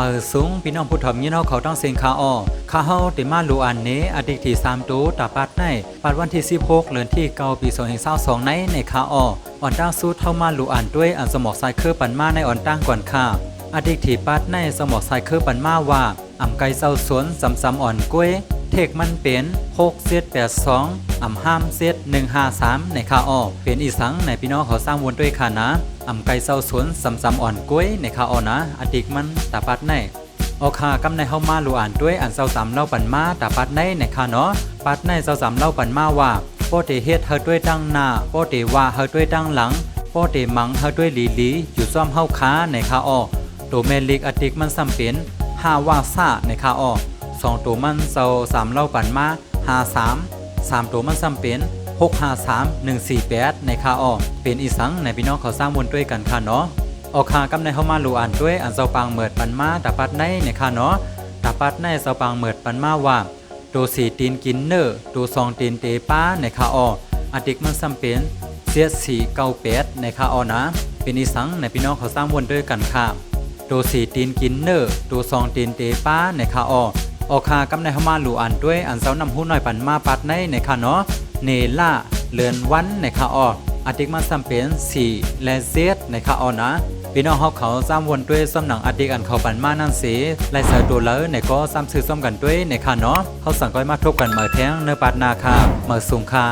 มือสูงพี่น้องผู้ถ่อมยี่น้องเขาต้องเซ็งคาอ้อคาเฮาติมาลูอันเนอดีตที่3ตูตาปัดในปัดวันที่16เดือนที่9ปี2022ในคาอ้ออ่อนตั้งสู้เท่ามาลูอันด้วยอันสมอกไซเคอร์ปันมาในอ่อนตั้งก่อนค่ะอดีตที่ปัดในสมอกไซเคอร์ปันมาว่าอ่ำไก่เศร้าสวนซ้ำๆอ่อนกล้วยเทกมันเป็น6-825-153ในคาอ้อเป็นอีสังในพี่น้องเขาสร้างวนด้วยค่ะนะอ่ำไก่เศร้าสวนซ้ำๆอ่อนกล้วยในคาอ้อนะอดีตมันตาปัดในโอคากำในเฮามาลูอ่านด้วยอันเศร้า3เล่าปันมาตาปัดในคาเนาะปัดในเศร้า3เล่าปันมาว่าโปเตเฮ็ดเฮาด้วยตั้งหน้าโปเตว่าเฮาด้วยตั้งหลังโปเตมังเฮาด้วยหลีอยู่ซ่อมเฮาค้าในคาอ้อตัวเมลิกอดีตมันซ้ำเป็น5ว่าซ่าในคาอ้อ2ตัวมันเศร้า3เล่าปันมา53 3ตัวมันซ้ำเป็น653148ในคาอ้อเป็นอีสังในพี่น้องเขาสร้างวนด้วยกันค่ะเนาะออกคากำในเฮามาลูอ่านด้วยอันเซาปางเหมิดปันมาตาปัดในค่ะเนาะตาปัดในเซาปางเหมิดปันมาว่าตัว4ตีนกินเนอร์ตัว2ตีนเตป้าในคาอ้ออดีตมันซ้ำเป็นเสีย498ในคาอ้อนะเป็นอีสังในพี่น้องเขาสร้างวนด้วยกันค่ะตัว4ตีนกินเนอร์ตัว2ตีนเตป้าในคาอ้อออกคากำในเฮามาลูอ่านด้วยอันเซานำหู้น้อยปันมาปัดในค่ะเนาะเนล่าเลือนวันในคาอ้ออดีตมันซ้ำเป็น4และเซในคาอ้อนะพี่น้องเขาซ้ำวนด้วยซ้ำหนังอดีตอันเขาปันมานั่นสิไล่เสือตัวแล้วในก็ซ้ำซื้อซ้ำกันด้วยในค่ะเนาะเขาสั่งก้อยมาทบกันเหมือแท้งเนื้อปัดนาคาเหมือสูงคา